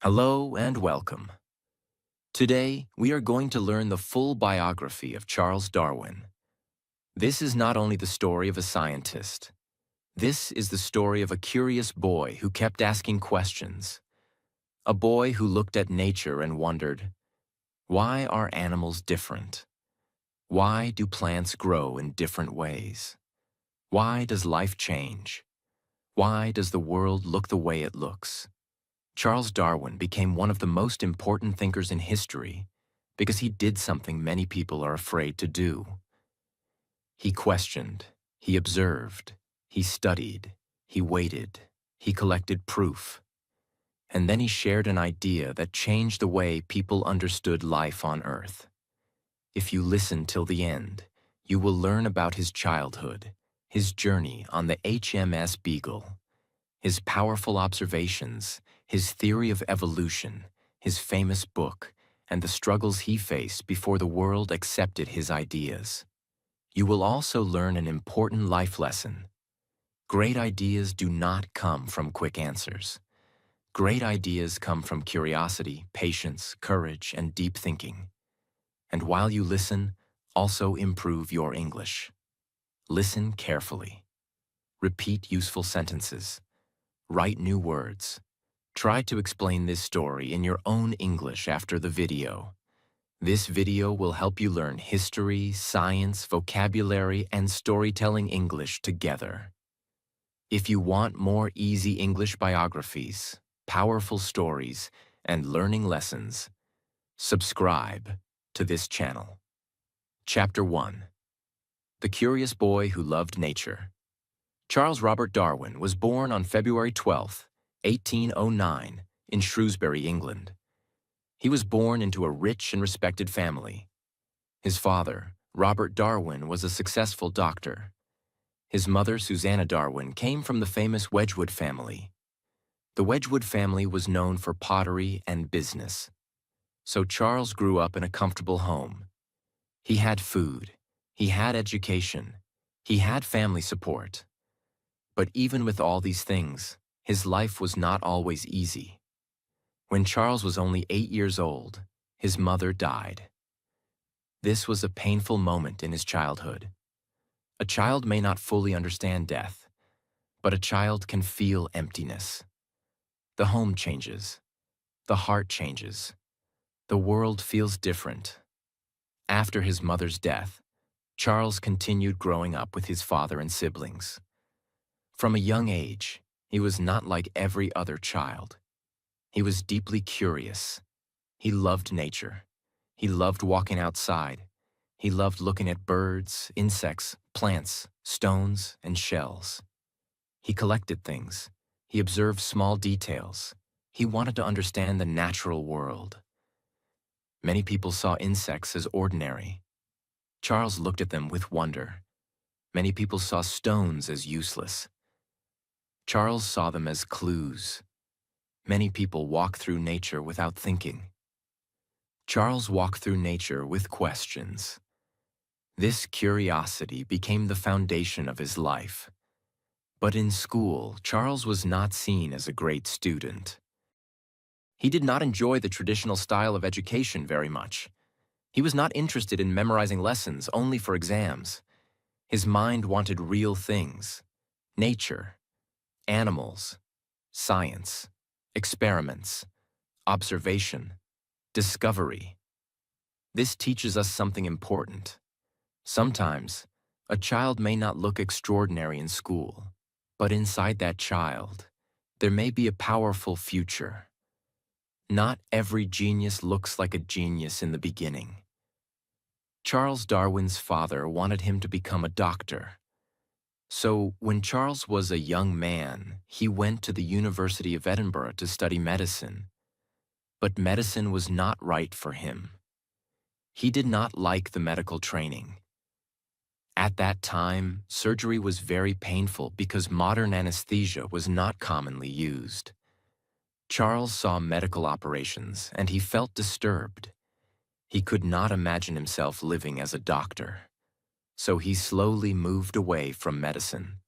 Hello and welcome. Today, we are going to learn the full biography of Charles Darwin. This is not only the story of a scientist. This is the story of a curious boy who kept asking questions. A boy who looked at nature and wondered, why are animals different? Why do plants grow in different ways? Why does life change? Why does the world look the way it looks? Charles Darwin became one of the most important thinkers in history because he did something many people are afraid to do. He questioned, he observed, he studied, he waited, he collected proof, and then he shared an idea that changed the way people understood life on Earth. If you listen till the end, you will learn about his childhood, his journey on the HMS Beagle, his powerful observations, his theory of evolution, his famous book, and the struggles he faced before the world accepted his ideas. You will also learn an important life lesson. Great ideas do not come from quick answers. Great ideas come from curiosity, patience, courage, and deep thinking. And while you listen, also improve your English. Listen carefully. Repeat useful sentences. Write new words. Try to explain this story in your own English after the video. This video will help you learn history, science, vocabulary, and storytelling English together. If you want more easy English biographies, powerful stories, and learning lessons, subscribe to this channel. Chapter 1. The Curious Boy Who Loved Nature. Charles Robert Darwin was born on February 12, 1809, in Shrewsbury, England. He was born into a rich and respected family. His father, Robert Darwin, was a successful doctor. His mother, Susanna Darwin, came from the famous Wedgwood family. The Wedgwood family was known for pottery and business. So Charles grew up in a comfortable home. He had food, he had education, he had family support. But even with all these things, his life was not always easy. When Charles was only 8 years old, his mother died. This was a painful moment in his childhood. A child may not fully understand death, but a child can feel emptiness. The home changes. The heart changes. The world feels different. After his mother's death, Charles continued growing up with his father and siblings. From a young age, he was not like every other child. He was deeply curious. He loved nature. He loved walking outside. He loved looking at birds, insects, plants, stones, and shells. He collected things. He observed small details. He wanted to understand the natural world. Many people saw insects as ordinary. Charles looked at them with wonder. Many people saw stones as useless. Charles saw them as clues. Many people walk through nature without thinking. Charles walked through nature with questions. This curiosity became the foundation of his life. But in school, Charles was not seen as a great student. He did not enjoy the traditional style of education very much. He was not interested in memorizing lessons only for exams. His mind wanted real things: nature, animals, science, experiments, observation, discovery. This teaches us something important. Sometimes, a child may not look extraordinary in school, but inside that child, there may be a powerful future. Not every genius looks like a genius in the beginning. Charles Darwin's father wanted him to become a doctor. So, when Charles was a young man, he went to the University of Edinburgh to study medicine. But medicine was not right for him. He did not like the medical training. At that time, surgery was very painful because modern anesthesia was not commonly used. Charles saw medical operations and he felt disturbed. He could not imagine himself living as a doctor. So he slowly moved away from medicine.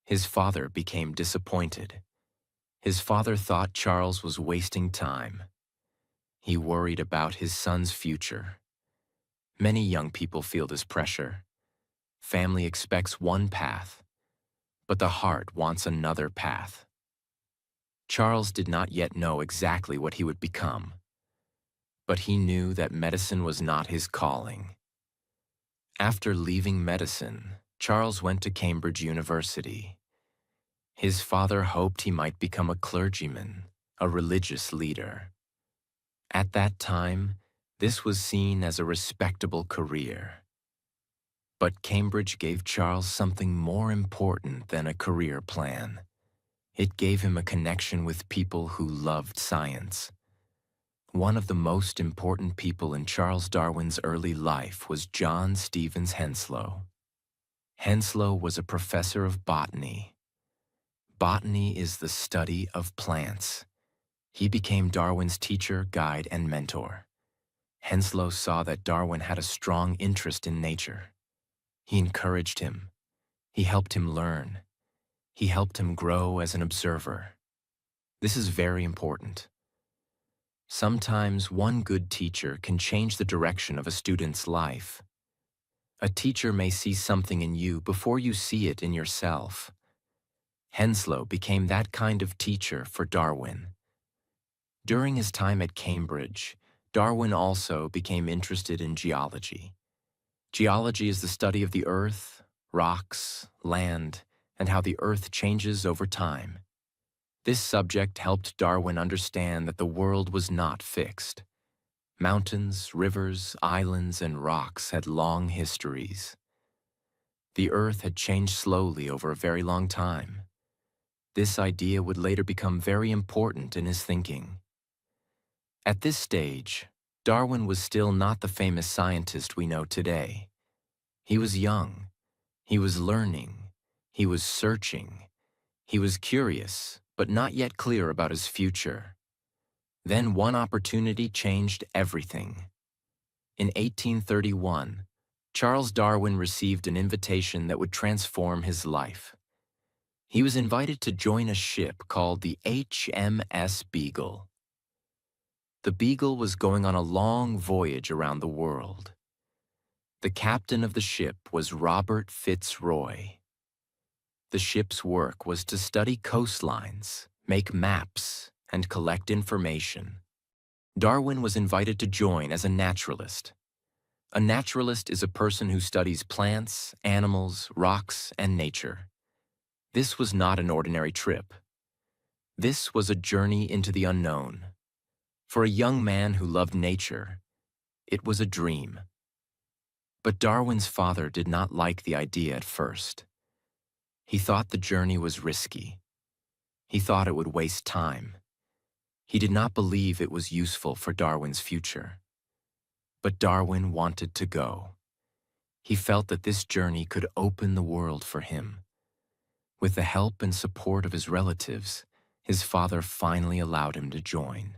His father became disappointed. His father thought Charles was wasting time. He worried about his son's future. Many young people feel this pressure. Family expects one path, but the heart wants another path. Charles did not yet know exactly what he would become, but he knew that medicine was not his calling. After leaving medicine, Charles went to Cambridge University. His father hoped he might become a clergyman, a religious leader. At that time, this was seen as a respectable career. But Cambridge gave Charles something more important than a career plan. It gave him a connection with people who loved science. One of the most important people in Charles Darwin's early life was John Stevens Henslow. Henslow was a professor of botany. Botany is the study of plants. He became Darwin's teacher, guide, and mentor. Henslow saw that Darwin had a strong interest in nature. He encouraged him. He helped him learn. He helped him grow as an observer. This is very important. Sometimes one good teacher can change the direction of a student's life. A teacher may see something in you before you see it in yourself. Henslow became that kind of teacher for Darwin. During his time at Cambridge, Darwin also became interested in geology. Geology is the study of the earth, rocks, land, and how the earth changes over time. This subject helped Darwin understand that the world was not fixed. Mountains, rivers, islands, and rocks had long histories. The earth had changed slowly over a very long time. This idea would later become very important in his thinking. At this stage, Darwin was still not the famous scientist we know today. He was young. He was learning. He was searching. He was curious, but not yet clear about his future. Then one opportunity changed everything. In 1831, Charles Darwin received an invitation that would transform his life. He was invited to join a ship called the HMS Beagle. The Beagle was going on a long voyage around the world. The captain of the ship was Robert Fitzroy. The ship's work was to study coastlines, make maps, and collect information. Darwin was invited to join as a naturalist. A naturalist is a person who studies plants, animals, rocks, and nature. This was not an ordinary trip. This was a journey into the unknown. For a young man who loved nature, it was a dream. But Darwin's father did not like the idea at first. He thought the journey was risky. He thought it would waste time. He did not believe it was useful for Darwin's future. But Darwin wanted to go. He felt that this journey could open the world for him. With the help and support of his relatives, his father finally allowed him to join.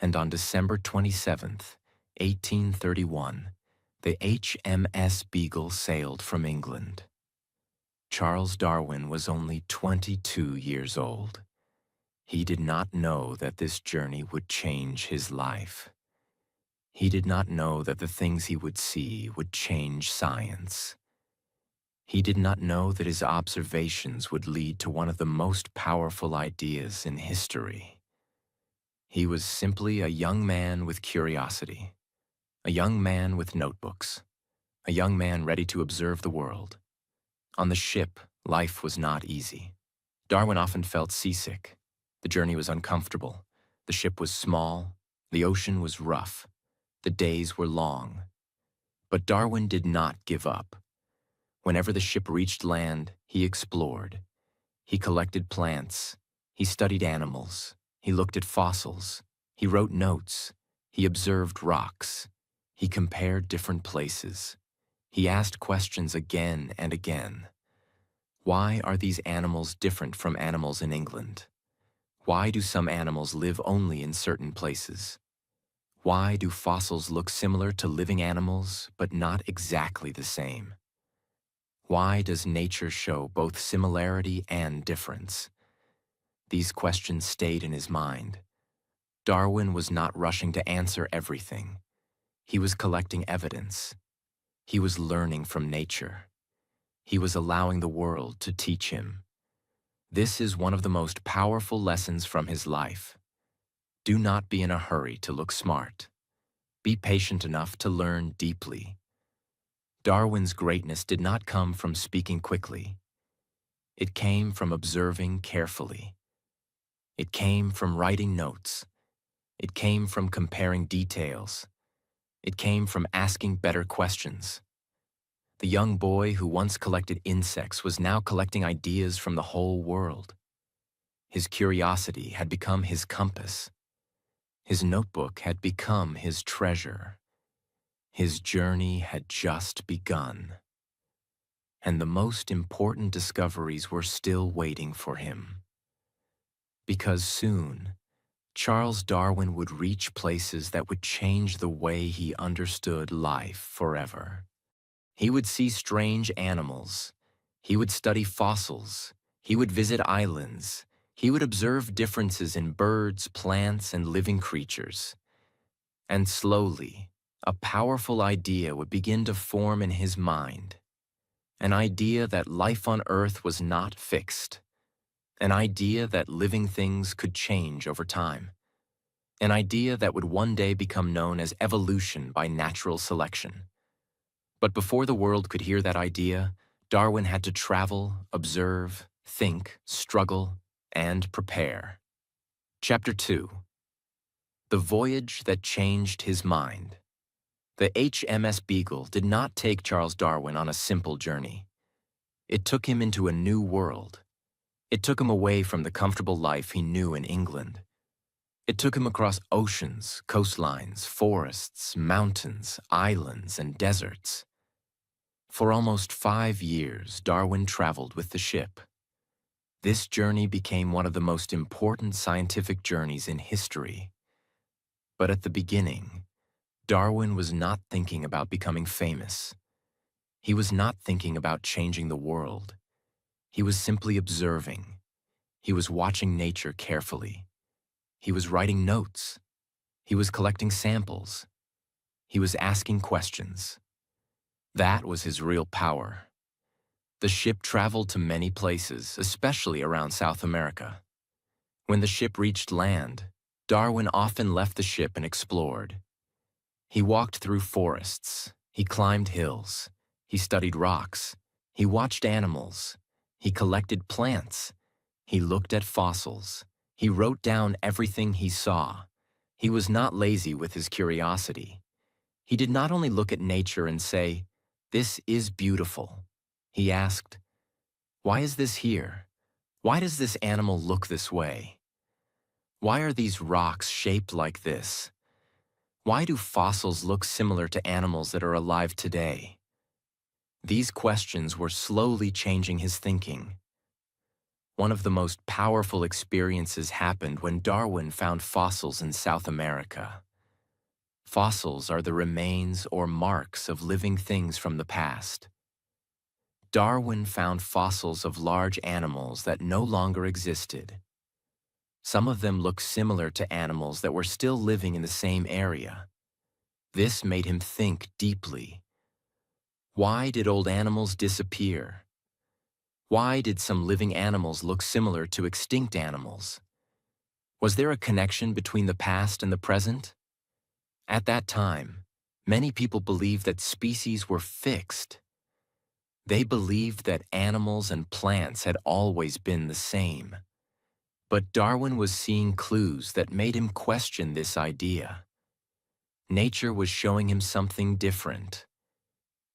And on December 27th, 1831, the HMS Beagle sailed from England. Charles Darwin was only 22 years old. He did not know that this journey would change his life. He did not know that the things he would see would change science. He did not know that his observations would lead to one of the most powerful ideas in history. He was simply a young man with curiosity, a young man with notebooks, a young man ready to observe the world. On the ship, life was not easy. Darwin often felt seasick. The journey was uncomfortable. The ship was small. The ocean was rough. The days were long. But Darwin did not give up. Whenever the ship reached land, he explored. He collected plants. He studied animals. He looked at fossils. He wrote notes. He observed rocks. He compared different places. He asked questions again and again. Why are these animals different from animals in England? Why do some animals live only in certain places? Why do fossils look similar to living animals, but not exactly the same? Why does nature show both similarity and difference? These questions stayed in his mind. Darwin was not rushing to answer everything. He was collecting evidence. He was learning from nature. He was allowing the world to teach him. This is one of the most powerful lessons from his life. Do not be in a hurry to look smart. Be patient enough to learn deeply. Darwin's greatness did not come from speaking quickly. It came from observing carefully. It came from writing notes. It came from comparing details. It came from asking better questions. The young boy who once collected insects was now collecting ideas from the whole world. His curiosity had become his compass. His notebook had become his treasure. His journey had just begun. And the most important discoveries were still waiting for him. Because soon, Charles Darwin would reach places that would change the way he understood life forever. He would see strange animals. He would study fossils. He would visit islands. He would observe differences in birds, plants, and living creatures. And slowly, a powerful idea would begin to form in his mind. An idea that life on Earth was not fixed. An idea that living things could change over time. An idea that would one day become known as evolution by natural selection. But before the world could hear that idea, Darwin had to travel, observe, think, struggle, and prepare. Chapter 2. The Voyage That Changed His Mind. The HMS Beagle did not take Charles Darwin on a simple journey. It took him into a new world. It took him away from the comfortable life he knew in England. It took him across oceans, coastlines, forests, mountains, islands, and deserts. For almost 5 years, Darwin traveled with the ship. This journey became one of the most important scientific journeys in history. But at the beginning, Darwin was not thinking about becoming famous. He was not thinking about changing the world. He was simply observing. He was watching nature carefully. He was writing notes. He was collecting samples. He was asking questions. That was his real power. The ship traveled to many places, especially around South America. When the ship reached land, Darwin often left the ship and explored. He walked through forests. He climbed hills. He studied rocks. He watched animals. He collected plants. He looked at fossils. He wrote down everything he saw. He was not lazy with his curiosity. He did not only look at nature and say, "This is beautiful." He asked, "Why is this here? Why does this animal look this way? Why are these rocks shaped like this? Why do fossils look similar to animals that are alive today?" These questions were slowly changing his thinking. One of the most powerful experiences happened when Darwin found fossils in South America. Fossils are the remains or marks of living things from the past. Darwin found fossils of large animals that no longer existed. Some of them looked similar to animals that were still living in the same area. This made him think deeply. Why did old animals disappear? Why did some living animals look similar to extinct animals? Was there a connection between the past and the present? At that time, many people believed that species were fixed. They believed that animals and plants had always been the same. But Darwin was seeing clues that made him question this idea. Nature was showing him something different.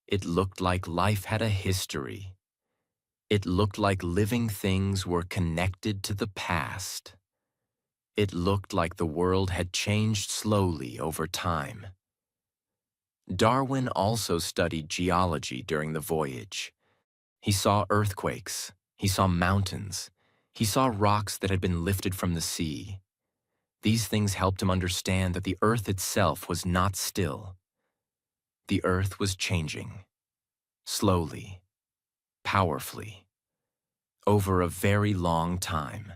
It looked like life had a history. It looked like living things were connected to the past. It looked like the world had changed slowly over time. Darwin also studied geology during the voyage. He saw earthquakes. He saw mountains. He saw rocks that had been lifted from the sea. These things helped him understand that the earth itself was not still. The earth was changing, slowly, powerfully, over a very long time.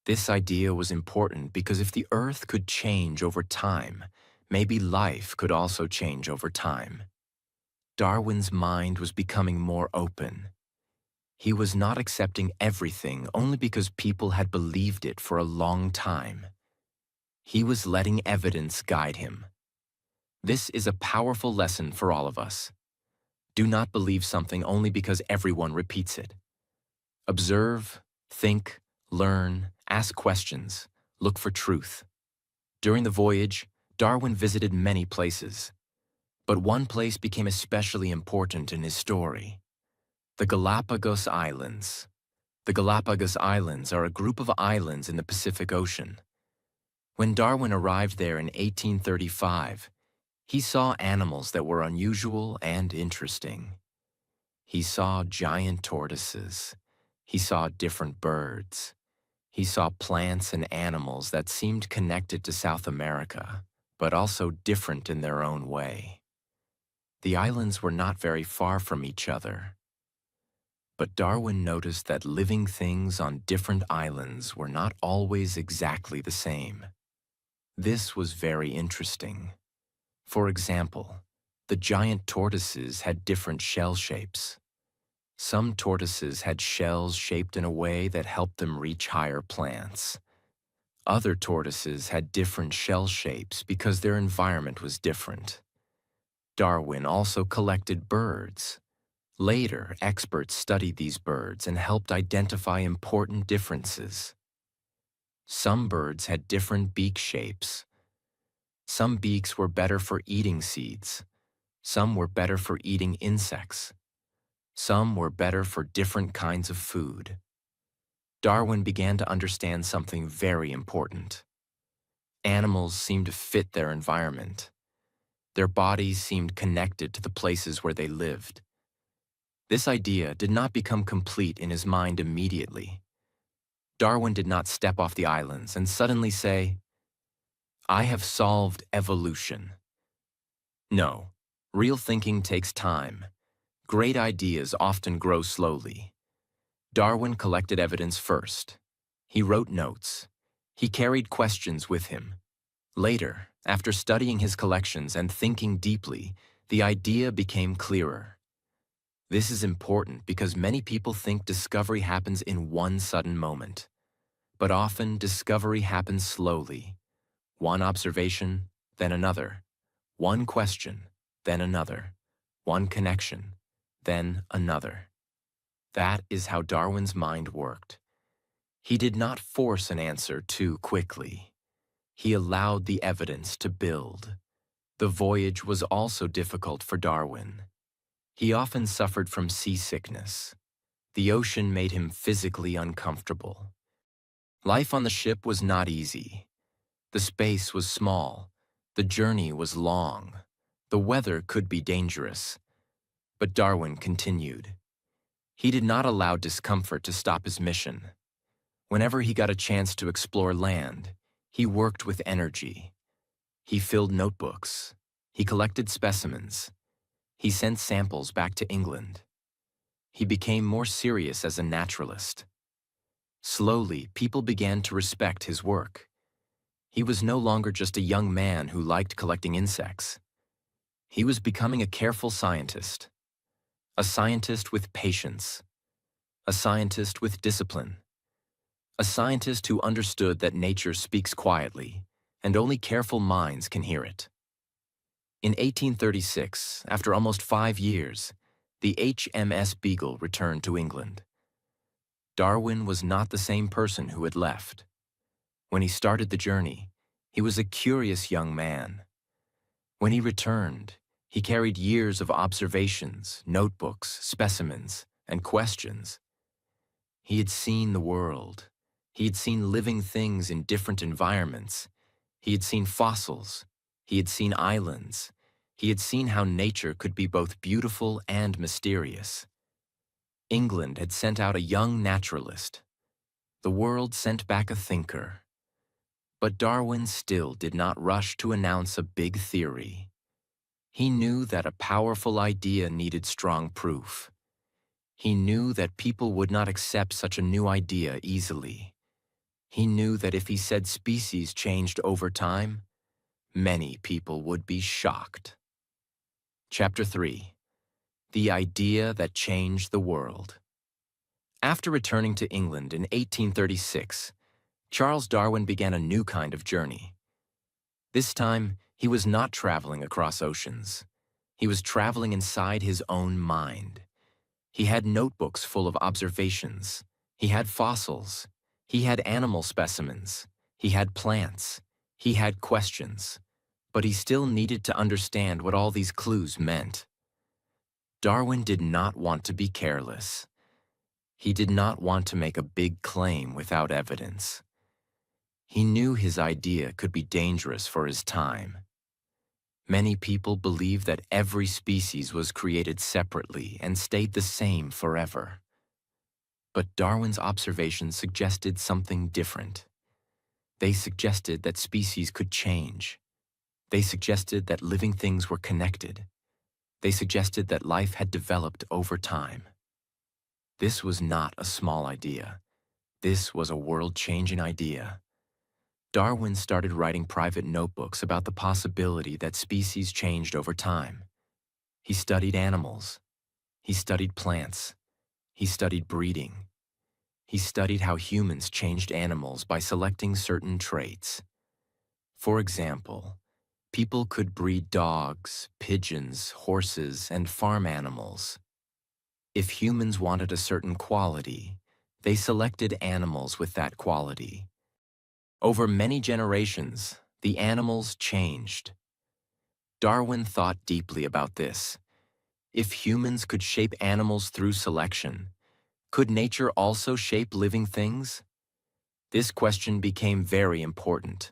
This idea was important because if the Earth could change over time, maybe life could also change over time. Darwin's mind was becoming more open. He was not accepting everything only because people had believed it for a long time. He was letting evidence guide him. This is a powerful lesson for all of us. Do not believe something only because everyone repeats it. Observe, think, learn, ask questions, look for truth. During the voyage, Darwin visited many places, but one place became especially important in his story: the Galapagos Islands. The Galapagos Islands are a group of islands in the Pacific Ocean. When Darwin arrived there in 1835, he saw animals that were unusual and interesting. He saw giant tortoises. He saw different birds. He saw plants and animals that seemed connected to South America, but also different in their own way. The islands were not very far from each other. But Darwin noticed that living things on different islands were not always exactly the same. This was very interesting. For example, the giant tortoises had different shell shapes. Some tortoises had shells shaped in a way that helped them reach higher plants. Other tortoises had different shell shapes because their environment was different. Darwin also collected birds. Later, experts studied these birds and helped identify important differences. Some birds had different beak shapes. Some beaks were better for eating seeds. Some were better for eating insects. Some were better for different kinds of food. Darwin began to understand something very important. Animals seemed to fit their environment. Their bodies seemed connected to the places where they lived. This idea did not become complete in his mind immediately. Darwin did not step off the islands and suddenly say, "I have solved evolution." No, real thinking takes time. Great ideas often grow slowly. Darwin collected evidence first. He wrote notes. He carried questions with him. Later, after studying his collections and thinking deeply, the idea became clearer. This is important because many people think discovery happens in one sudden moment. But often, discovery happens slowly. One observation, then another. One question, then another. One connection, then another. That is how Darwin's mind worked. He did not force an answer too quickly. He allowed the evidence to build. The voyage was also difficult for Darwin. He often suffered from seasickness. The ocean made him physically uncomfortable. Life on the ship was not easy. The space was small. The journey was long. The weather could be dangerous. But Darwin continued. He did not allow discomfort to stop his mission. Whenever he got a chance to explore land, he worked with energy. He filled notebooks. He collected specimens. He sent samples back to England. He became more serious as a naturalist. Slowly, people began to respect his work. He was no longer just a young man who liked collecting insects. He was becoming a careful scientist. A scientist with patience. A scientist with discipline. A scientist who understood that nature speaks quietly, and only careful minds can hear it. In 1836, after almost 5 years, the HMS Beagle returned to England. Darwin was not the same person who had left. When he started the journey, he was a curious young man. When he returned, he carried years of observations, notebooks, specimens, and questions. He had seen the world. He had seen living things in different environments. He had seen fossils. He had seen islands. He had seen how nature could be both beautiful and mysterious. England had sent out a young naturalist. The world sent back a thinker. But Darwin still did not rush to announce a big theory. He knew that a powerful idea needed strong proof. He knew that people would not accept such a new idea easily. He knew that if he said species changed over time, many people would be shocked. Chapter 3. The Idea That Changed the World. After returning to England in 1836, Charles Darwin began a new kind of journey. This time, he was not traveling across oceans. He was traveling inside his own mind. He had notebooks full of observations. He had fossils. He had animal specimens. He had plants. He had questions. But he still needed to understand what all these clues meant. Darwin did not want to be careless. He did not want to make a big claim without evidence. He knew his idea could be dangerous for his time. Many people believe that every species was created separately and stayed the same forever. But Darwin's observations suggested something different. They suggested that species could change. They suggested that living things were connected. They suggested that life had developed over time. This was not a small idea. This was a world-changing idea. Darwin started writing private notebooks about the possibility that species changed over time. He studied animals. He studied plants. He studied breeding. He studied how humans changed animals by selecting certain traits. For example, people could breed dogs, pigeons, horses, and farm animals. If humans wanted a certain quality, they selected animals with that quality. Over many generations, the animals changed. Darwin thought deeply about this. If humans could shape animals through selection, could nature also shape living things? This question became very important.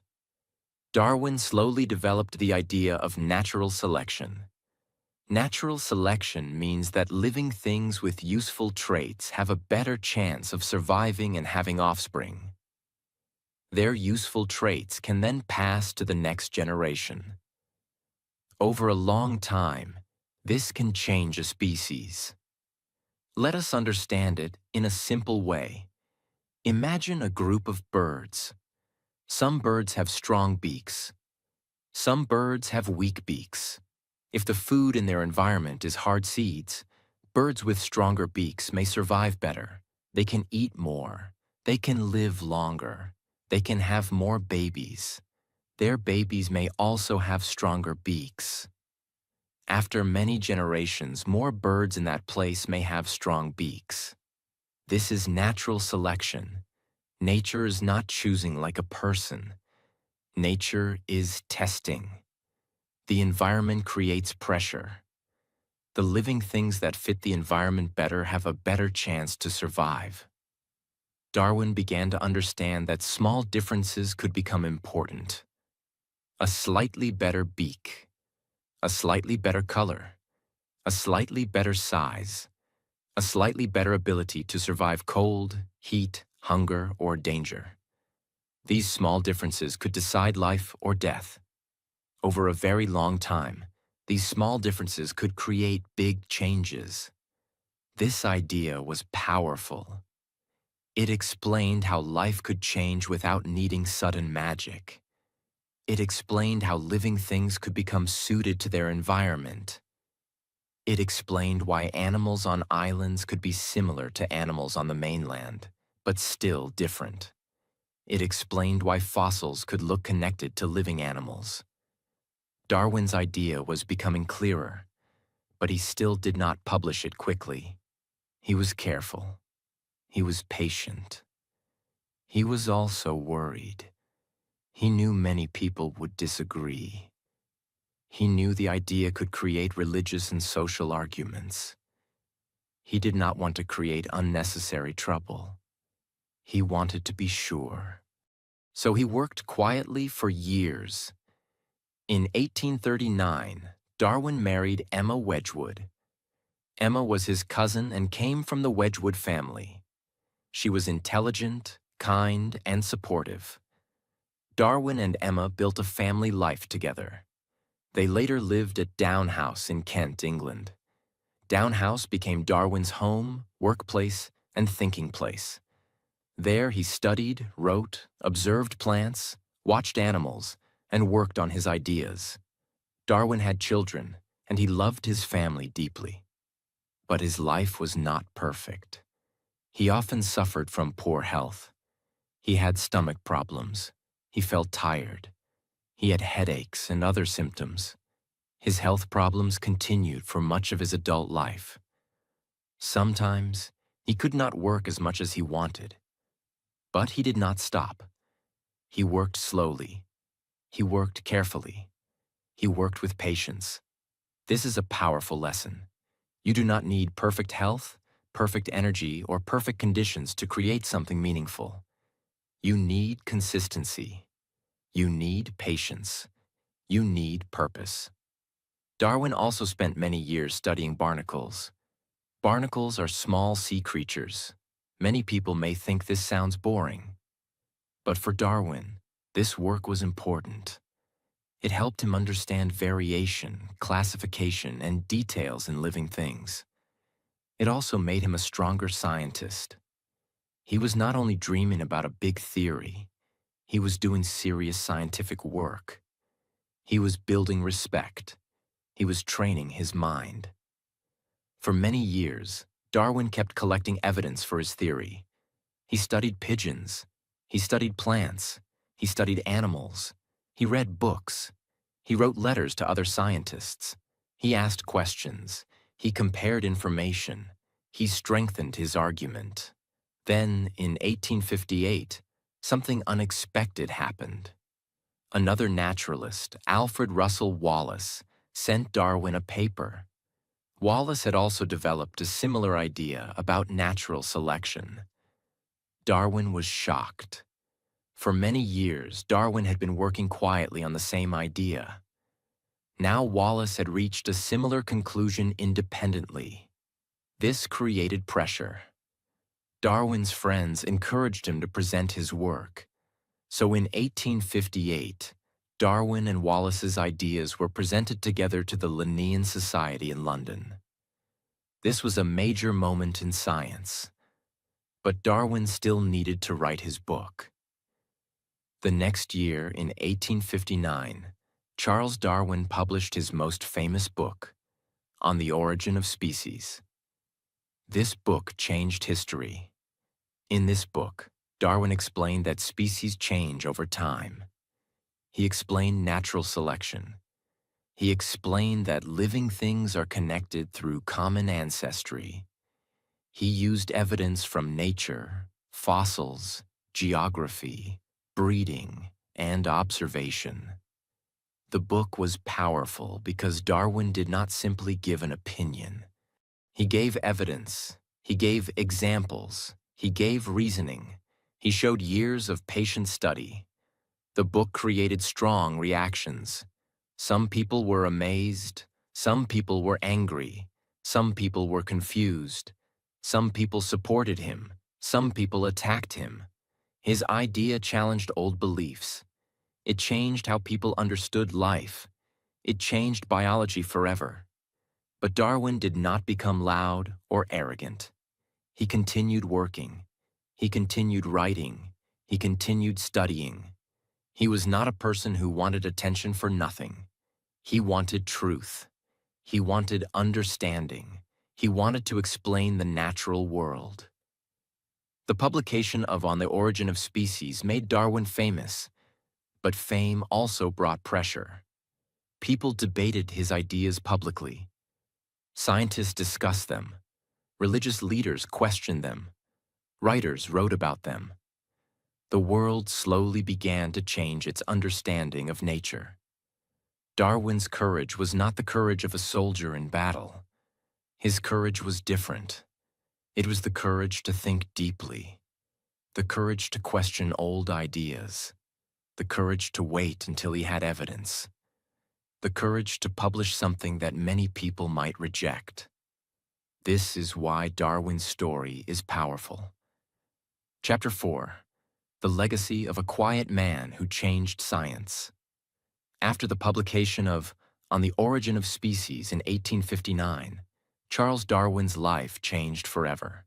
Darwin slowly developed the idea of natural selection. Natural selection means that living things with useful traits have a better chance of surviving and having offspring. Their useful traits can then pass to the next generation. Over a long time, this can change a species. Let us understand it in a simple way. Imagine a group of birds. Some birds have strong beaks. Some birds have weak beaks. If the food in their environment is hard seeds, birds with stronger beaks may survive better. They can eat more. They can live longer. They can have more babies. Their babies may also have stronger beaks. After many generations, more birds in that place may have strong beaks. This is natural selection. Nature is not choosing like a person. Nature is testing. The environment creates pressure. The living things that fit the environment better have a better chance to survive. Darwin began to understand that small differences could become important. A slightly better beak, a slightly better color, a slightly better size, a slightly better ability to survive cold, heat, hunger, or danger. These small differences could decide life or death. Over a very long time, these small differences could create big changes. This idea was powerful. It explained how life could change without needing sudden magic. It explained how living things could become suited to their environment. It explained why animals on islands could be similar to animals on the mainland, but still different. It explained why fossils could look connected to living animals. Darwin's idea was becoming clearer, but he still did not publish it quickly. He was careful. He was patient. He was also worried. He knew many people would disagree. He knew the idea could create religious and social arguments. He did not want to create unnecessary trouble. He wanted to be sure. So he worked quietly for years. In 1839, Darwin married Emma Wedgwood. Emma was his cousin and came from the Wedgwood family. She was intelligent, kind, and supportive. Darwin and Emma built a family life together. They later lived at Down House in Kent, England. Down House became Darwin's home, workplace, and thinking place. There he studied, wrote, observed plants, watched animals, and worked on his ideas. Darwin had children, and he loved his family deeply. But his life was not perfect. He often suffered from poor health. He had stomach problems. He felt tired. He had headaches and other symptoms. His health problems continued for much of his adult life. Sometimes, he could not work as much as he wanted. But he did not stop. He worked slowly. He worked carefully. He worked with patience. This is a powerful lesson. You do not need perfect health, perfect energy, or perfect conditions to create something meaningful. You need consistency. You need patience. You need purpose. Darwin also spent many years studying barnacles. Barnacles are small sea creatures. Many people may think this sounds boring. But for Darwin, this work was important. It helped him understand variation, classification, and details in living things. It also made him a stronger scientist. He was not only dreaming about a big theory, he was doing serious scientific work. He was building respect. He was training his mind. For many years, Darwin kept collecting evidence for his theory. He studied pigeons. He studied plants. He studied animals. He read books. He wrote letters to other scientists. He asked questions. He compared information. He strengthened his argument. Then, in 1858, something unexpected happened. Another naturalist, Alfred Russel Wallace, sent Darwin a paper. Wallace had also developed a similar idea about natural selection. Darwin was shocked. For many years, Darwin had been working quietly on the same idea. Now Wallace had reached a similar conclusion independently. This created pressure. Darwin's friends encouraged him to present his work. So in 1858, Darwin and Wallace's ideas were presented together to the Linnean Society in London. This was a major moment in science. But Darwin still needed to write his book. The next year, in 1859, Charles Darwin published his most famous book, On the Origin of Species. This book changed history. In this book, Darwin explained that species change over time. He explained natural selection. He explained that living things are connected through common ancestry. He used evidence from nature, fossils, geography, breeding, and observation. The book was powerful because Darwin did not simply give an opinion. He gave evidence. He gave examples. He gave reasoning. He showed years of patient study. The book created strong reactions. Some people were amazed. Some people were angry. Some people were confused. Some people supported him. Some people attacked him. His idea challenged old beliefs. It changed how people understood life. It changed biology forever. But Darwin did not become loud or arrogant. He continued working. He continued writing. He continued studying. He was not a person who wanted attention for nothing. He wanted truth. He wanted understanding. He wanted to explain the natural world. The publication of On the Origin of Species made Darwin famous, but fame also brought pressure. People debated his ideas publicly. Scientists discussed them. Religious leaders questioned them. Writers wrote about them. The world slowly began to change its understanding of nature. Darwin's courage was not the courage of a soldier in battle. His courage was different. It was the courage to think deeply, the courage to question old ideas, the courage to wait until he had evidence, the courage to publish something that many people might reject. This is why Darwin's story is powerful. Chapter 4: The Legacy of a Quiet Man Who Changed Science. After the publication of On the Origin of Species in 1859, Charles Darwin's life changed forever.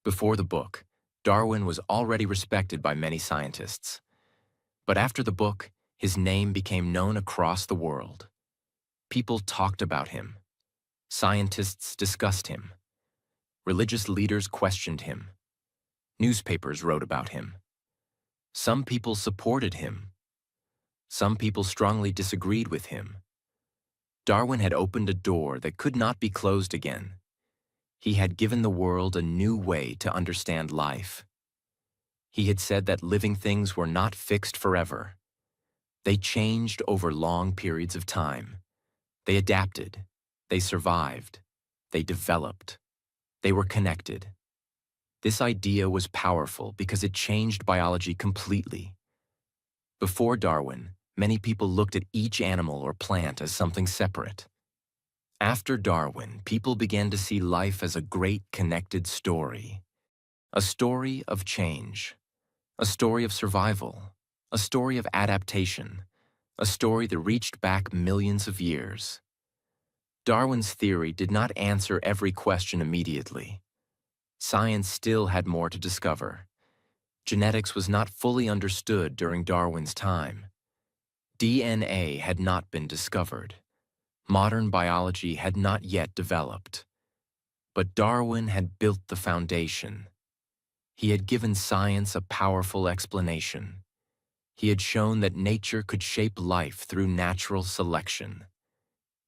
Before the book, Darwin was already respected by many scientists. But after the book, his name became known across the world. People talked about him. Scientists discussed him. Religious leaders questioned him. Newspapers wrote about him. Some people supported him. Some people strongly disagreed with him. Darwin had opened a door that could not be closed again. He had given the world a new way to understand life. He had said that living things were not fixed forever. They changed over long periods of time. They adapted. They survived. They developed. They were connected. This idea was powerful because it changed biology completely. Before Darwin, many people looked at each animal or plant as something separate. After Darwin, people began to see life as a great connected story. A story of change. A story of survival. A story of adaptation. A story that reached back millions of years. Darwin's theory did not answer every question immediately. Science still had more to discover. Genetics was not fully understood during Darwin's time. DNA had not been discovered. Modern biology had not yet developed. But Darwin had built the foundation. He had given science a powerful explanation. He had shown that nature could shape life through natural selection.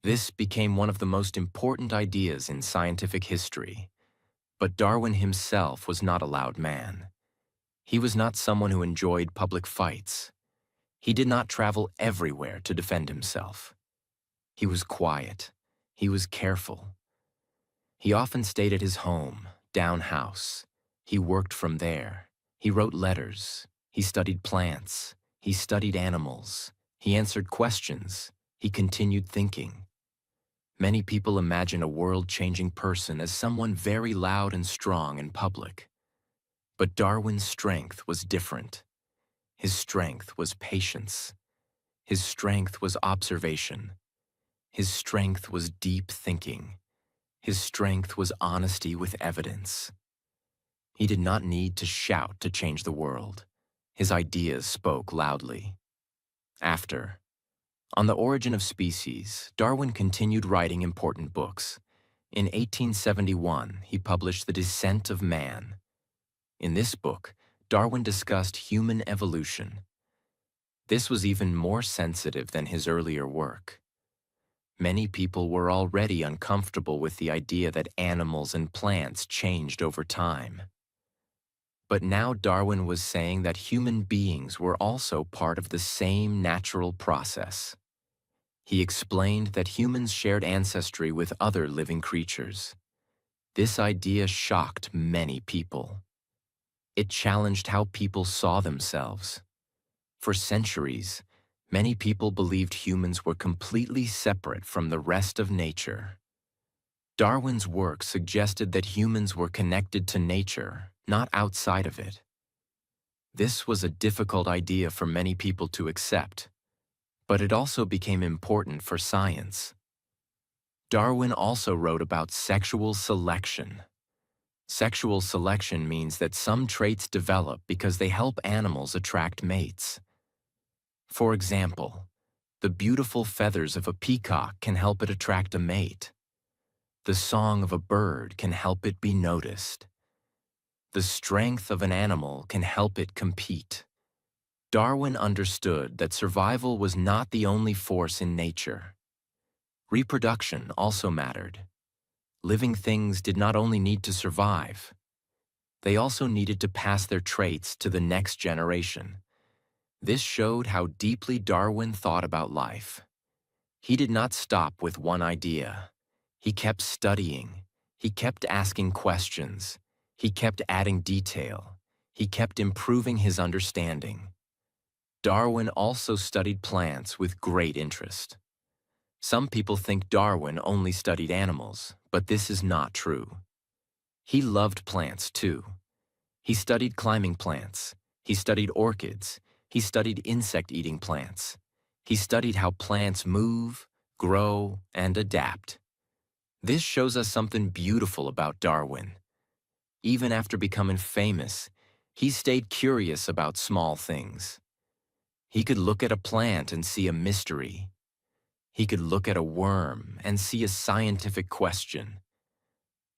This became one of the most important ideas in scientific history. But Darwin himself was not a loud man. He was not someone who enjoyed public fights. He did not travel everywhere to defend himself. He was quiet. He was careful. He often stayed at his home, down house. He worked from there. He wrote letters. He studied plants. He studied animals. He answered questions. He continued thinking. Many people imagine a world-changing person as someone very loud and strong in public. But Darwin's strength was different. His strength was patience. His strength was observation. His strength was deep thinking. His strength was honesty with evidence. He did not need to shout to change the world. His ideas spoke loudly. On the origin of species, Darwin continued writing important books. In 1871, he published The Descent of Man. In this book, Darwin discussed human evolution. This was even more sensitive than his earlier work. Many people were already uncomfortable with the idea that animals and plants changed over time. But now Darwin was saying that human beings were also part of the same natural process. He explained that humans shared ancestry with other living creatures. This idea shocked many people. It challenged how people saw themselves. For centuries, many people believed humans were completely separate from the rest of nature. Darwin's work suggested that humans were connected to nature, not outside of it. This was a difficult idea for many people to accept, but it also became important for science. Darwin also wrote about sexual selection. Sexual selection means that some traits develop because they help animals attract mates. For example, the beautiful feathers of a peacock can help it attract a mate. The song of a bird can help it be noticed. The strength of an animal can help it compete. Darwin understood that survival was not the only force in nature. Reproduction also mattered. Living things did not only need to survive, they also needed to pass their traits to the next generation. This showed how deeply Darwin thought about life. He did not stop with one idea. He kept studying. He kept asking questions. He kept adding detail. He kept improving his understanding. Darwin also studied plants with great interest. Some people think Darwin only studied animals, but this is not true. He loved plants too. He studied climbing plants. He studied orchids. He studied insect-eating plants. He studied how plants move, grow, and adapt. This shows us something beautiful about Darwin. Even after becoming famous, He stayed curious about small things. He could look at a plant and see a mystery. He could look at a worm and see a scientific question.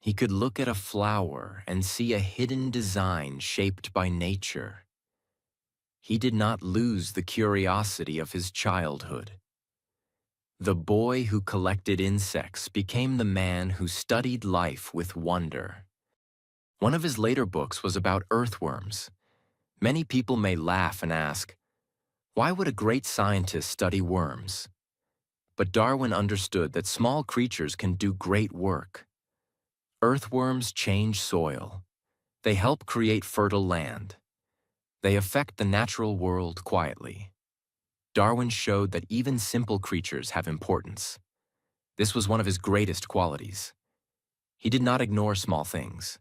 He could look at a flower and see a hidden design shaped by nature. He did not lose the curiosity of his childhood. The boy who collected insects became the man who studied life with wonder. One of his later books was about earthworms. Many people may laugh and ask, why would a great scientist study worms? But Darwin understood that small creatures can do great work. Earthworms change soil. They help create fertile land. They affect the natural world quietly. Darwin showed that even simple creatures have importance. This was one of his greatest qualities. He did not ignore small things.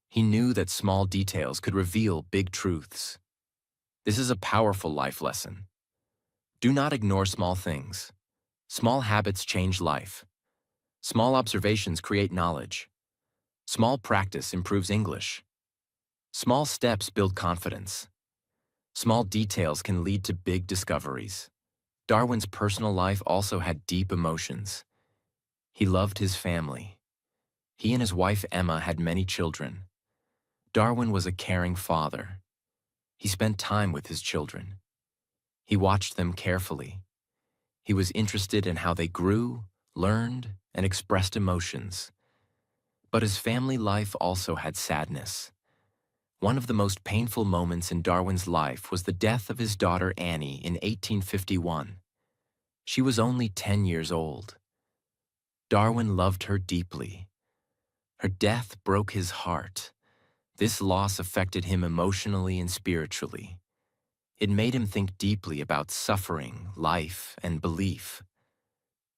He knew that small details could reveal big truths. This is a powerful life lesson. Do not ignore small things. Small habits change life. Small observations create knowledge. Small practice improves English. Small steps build confidence. Small details can lead to big discoveries. Darwin's personal life also had deep emotions. He loved his family. He and his wife Emma had many children. Darwin was a caring father. He spent time with his children. He watched them carefully. He was interested in how they grew, learned, and expressed emotions. But his family life also had sadness. One of the most painful moments in Darwin's life was the death of his daughter Annie in 1851. She was only 10 years old. Darwin loved her deeply. Her death broke his heart. This loss affected him emotionally and spiritually. It made him think deeply about suffering, life, and belief.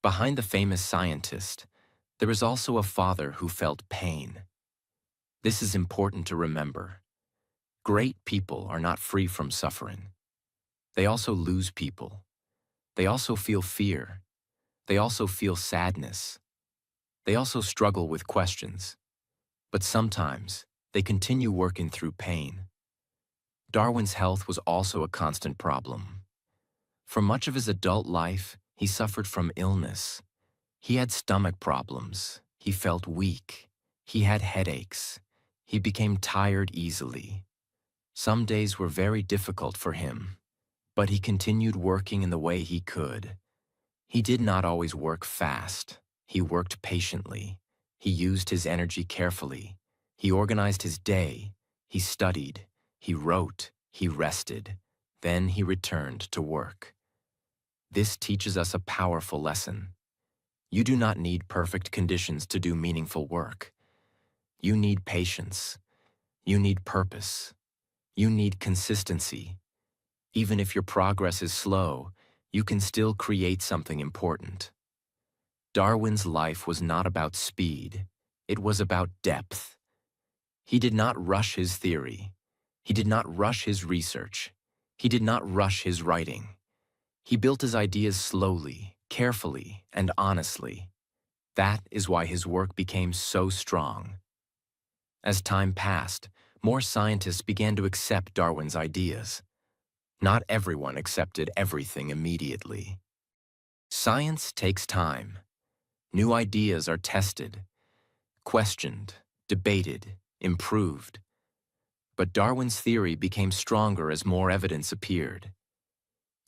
Behind the famous scientist, there is also a father who felt pain. This is important to remember. Great people are not free from suffering. They also lose people. They also feel fear. They also feel sadness. They also struggle with questions. But sometimes, they continue working through pain. Darwin's health was also a constant problem. For much of his adult life, he suffered from illness. He had stomach problems. He felt weak. He had headaches. He became tired easily. Some days were very difficult for him, but he continued working in the way he could. He did not always work fast. He worked patiently. He used his energy carefully. He organized his day. He studied. He wrote. He rested. Then he returned to work. This teaches us a powerful lesson. You do not need perfect conditions to do meaningful work. You need patience. You need purpose. You need consistency. Even if your progress is slow, you can still create something important. Darwin's life was not about speed. It was about depth. He did not rush his theory. He did not rush his research. He did not rush his writing. He built his ideas slowly, carefully, and honestly. That is why his work became so strong. As time passed, more scientists began to accept Darwin's ideas. Not everyone accepted everything immediately. Science takes time. New ideas are tested, questioned, debated, improved. But Darwin's theory became stronger as more evidence appeared.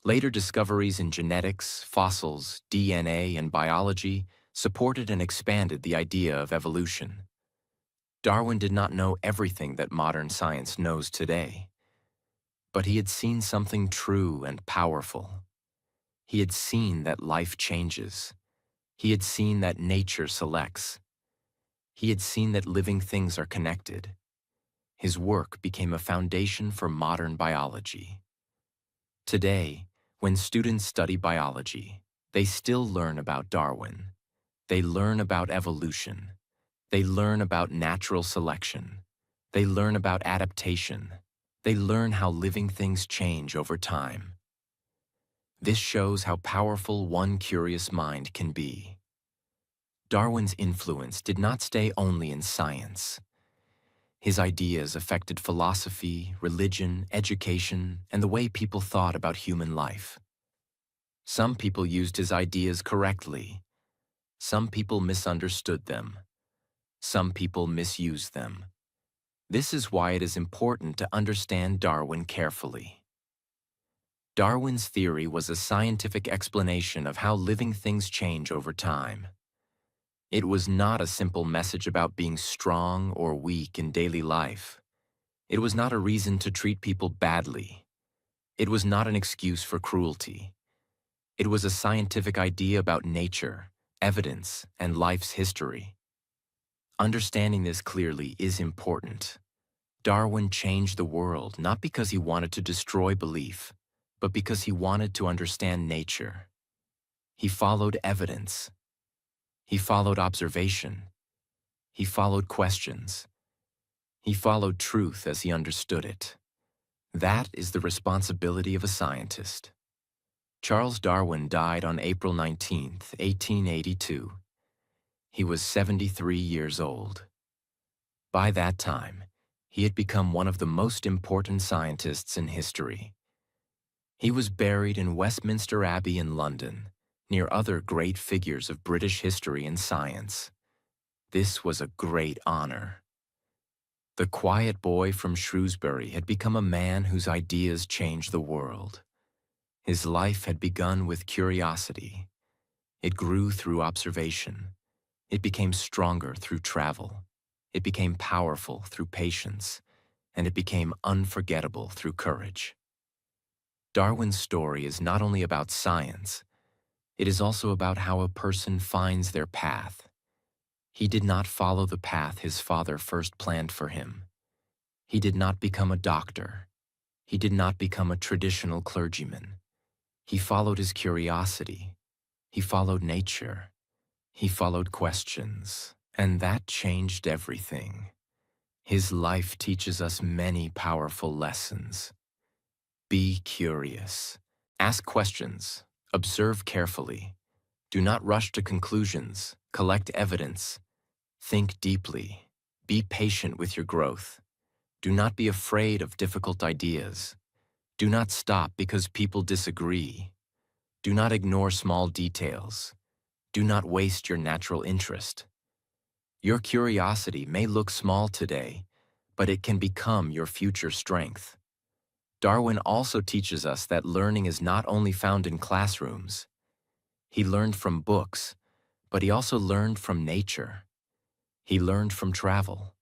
Later discoveries in genetics, fossils, DNA, and biology supported and expanded the idea of evolution. Darwin did not know everything that modern science knows today, but he had seen something true and powerful. He had seen that life changes. He had seen that nature selects. He had seen that living things are connected. His work became a foundation for modern biology. Today, when students study biology, they still learn about Darwin. They learn about evolution. They learn about natural selection. They learn about adaptation. They learn how living things change over time. This shows how powerful one curious mind can be. Darwin's influence did not stay only in science. His ideas affected philosophy, religion, education, and the way people thought about human life. Some people used his ideas correctly. Some people misunderstood them. Some people misused them. This is why it is important to understand Darwin carefully. Darwin's theory was a scientific explanation of how living things change over time. It was not a simple message about being strong or weak in daily life. It was not a reason to treat people badly. It was not an excuse for cruelty. It was a scientific idea about nature, evidence, and life's history. Understanding this clearly is important. Darwin changed the world not because he wanted to destroy belief, but because he wanted to understand nature. He followed evidence. He followed observation. He followed questions. He followed truth as he understood it. That is the responsibility of a scientist. Charles Darwin died on April 19, 1882. He was 73 years old. By that time, he had become one of the most important scientists in history. He was buried in Westminster Abbey in London, near other great figures of British history and science. This was a great honor. The quiet boy from Shrewsbury had become a man whose ideas changed the world. His life had begun with curiosity. It grew through observation. It became stronger through travel. It became powerful through patience. And it became unforgettable through courage. Darwin's story is not only about science, it is also about how a person finds their path. He did not follow the path his father first planned for him. He did not become a doctor. He did not become a traditional clergyman. He followed his curiosity. He followed nature. He followed questions. And that changed everything. His life teaches us many powerful lessons. Be curious. Ask questions. Observe carefully. Do not rush to conclusions. Collect evidence. Think deeply. Be patient with your growth. Do not be afraid of difficult ideas. Do not stop because people disagree. Do not ignore small details. Do not waste your natural interest. Your curiosity may look small today, but it can become your future strength. Darwin also teaches us that learning is not only found in classrooms. He learned from books, but he also learned from nature. He learned from travel.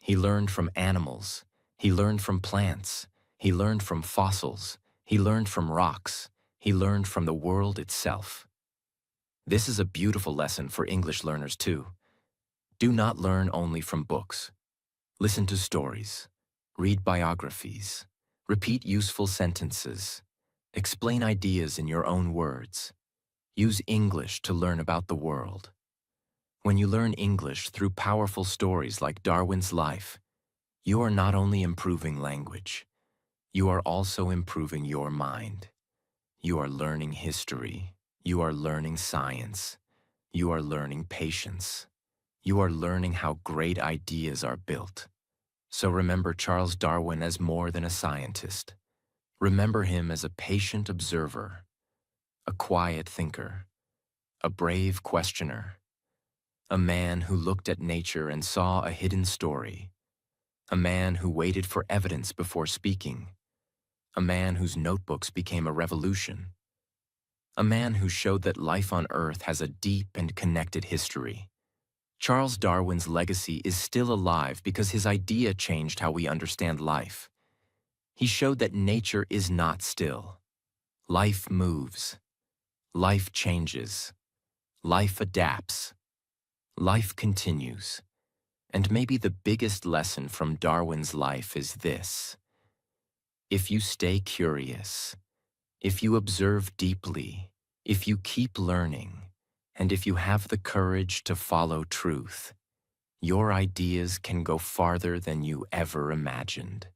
He learned from animals. He learned from plants. He learned from fossils. He learned from rocks. He learned from the world itself. This is a beautiful lesson for English learners too. Do not learn only from books. Listen to stories. Read biographies. Repeat useful sentences. Explain ideas in your own words. Use English to learn about the world. When you learn English through powerful stories like Darwin's life, you are not only improving language, you are also improving your mind. You are learning history. You are learning science. You are learning patience. You are learning how great ideas are built. So remember Charles Darwin as more than a scientist. Remember him as a patient observer, a quiet thinker, a brave questioner, a man who looked at nature and saw a hidden story, a man who waited for evidence before speaking, a man whose notebooks became a revolution, a man who showed that life on Earth has a deep and connected history. Charles Darwin's legacy is still alive because his idea changed how we understand life. He showed that nature is not still. Life moves. Life changes. Life adapts. Life continues. And maybe the biggest lesson from Darwin's life is this: if you stay curious, if you observe deeply, if you keep learning, and if you have the courage to follow truth, your ideas can go farther than you ever imagined.